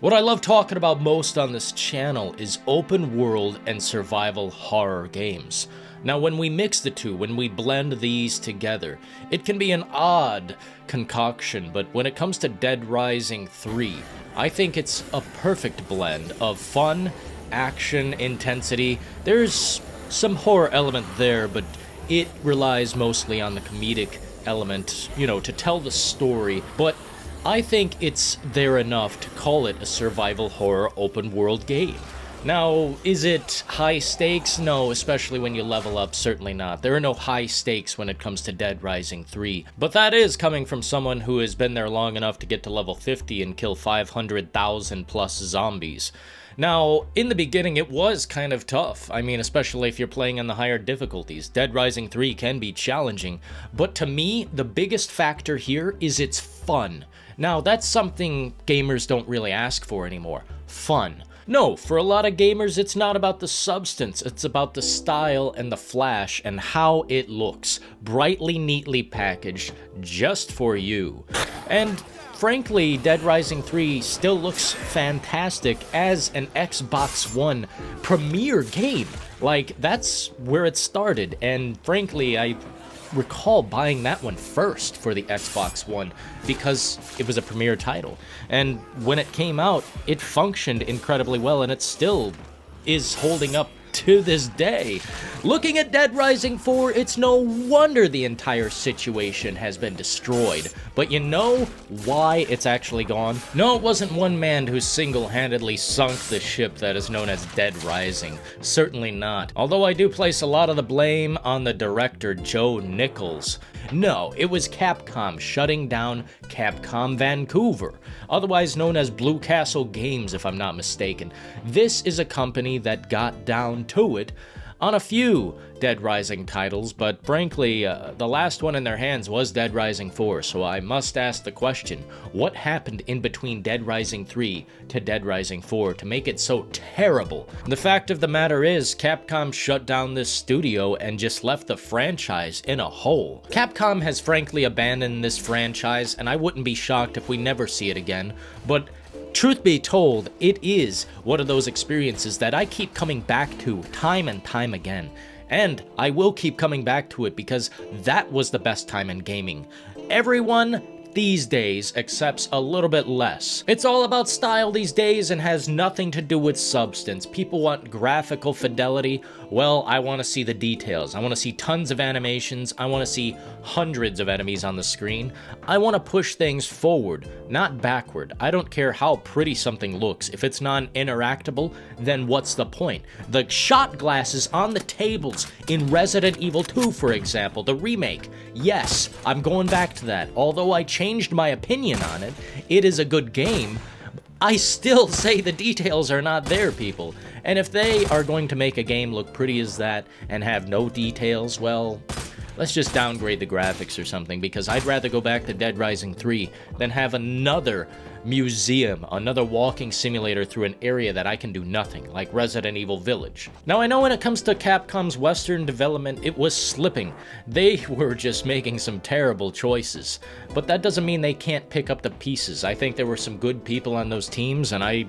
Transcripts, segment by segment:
What I love talking about most on this channel is open world and survival horror games. Now, when we mix the two, when we blend these together, it can be an odd concoction, but when it comes to Dead Rising 3, I think it's a perfect blend of fun, action, intensity. There's some horror element there, but it relies mostly on the comedic element, to tell the story, but I think it's there enough to call it a survival horror open world game. Now, is it high stakes? No, especially when you level up, certainly not. There are no high stakes when it comes to Dead Rising 3, but that is coming from someone who has been there long enough to get to level 50 and kill 500,000 plus zombies. Now, in the beginning, it was kind of tough. I mean, especially if you're playing on the higher difficulties. Dead Rising 3 can be challenging, but to me, the biggest factor here is it's fun. Now, that's something gamers don't really ask for anymore. Fun. No, for a lot of gamers, it's not about the substance, it's about the style and the flash and how it looks. Brightly, neatly packaged, just for you. And frankly, Dead Rising 3 still looks fantastic as an Xbox One premier game. Like, that's where it started, and frankly, I recall buying that one first for the Xbox One because it was a premier title. And when it came out, it functioned incredibly well, and it still is holding up to this day. Looking at Dead Rising 4, it's no wonder the entire situation has been destroyed. But you know why it's actually gone? No, it wasn't one man who single-handedly sunk the ship that is known as Dead Rising. Certainly not. Although I do place a lot of the blame on the director, Joe Nichols. No, it was Capcom shutting down Capcom Vancouver, otherwise known as Blue Castle Games if I'm not mistaken. This is a company that got down to it on a few Dead Rising titles, but frankly, the last one in their hands was Dead Rising 4, so I must ask the question, what happened in between Dead Rising 3 to Dead Rising 4 to make it so terrible? The fact of the matter is, Capcom shut down this studio and just left the franchise in a hole. Capcom has frankly abandoned this franchise, and I wouldn't be shocked if we never see it again, but truth be told, it is one of those experiences that I keep coming back to time and time again. And I will keep coming back to it because that was the best time in gaming. Everyone these days accepts a little bit less. It's all about style these days and has nothing to do with substance. People want graphical fidelity. Well, I want to see the details. I want to see tons of animations. I want to see hundreds of enemies on the screen. I want to push things forward, not backward. I don't care how pretty something looks. If it's non-interactable, then what's the point? The shot glasses on the tables in Resident Evil 2, for example, the remake. Yes, I'm going back to that. Although I changed my opinion on it, it is a good game. I still say the details are not there, people. And if they are going to make a game look pretty as that and have no details, well, let's just downgrade the graphics or something, because I'd rather go back to Dead Rising 3 than have another museum, another walking simulator through an area that I can do nothing, like Resident Evil Village. Now, I know when it comes to Capcom's Western development, it was slipping. They were just making some terrible choices, but that doesn't mean they can't pick up the pieces. I think there were some good people on those teams, and I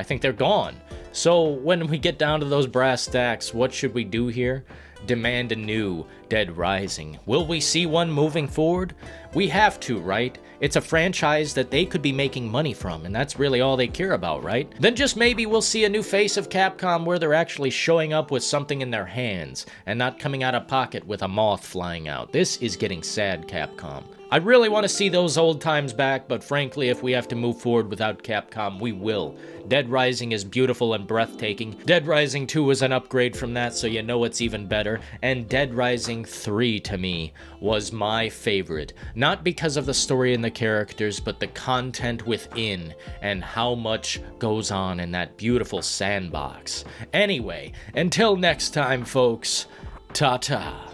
think they're gone. So when we get down to those brass tacks, what should we do here? Demand a new Dead Rising. Will we see one moving forward? We have to, right? It's a franchise that they could be making money from, and that's really all they care about, right? Then just maybe we'll see a new face of Capcom where they're actually showing up with something in their hands and not coming out of pocket with a moth flying out. This is getting sad, Capcom. I really want to see those old times back, but frankly, if we have to move forward without Capcom, we will. Dead Rising is beautiful and breathtaking. Dead Rising 2 is an upgrade from that, so you know it's even better. And Dead Rising 3, to me, was my favorite. Not because of the story and the characters, but the content within, and how much goes on in that beautiful sandbox. Anyway, until next time, folks, ta-ta.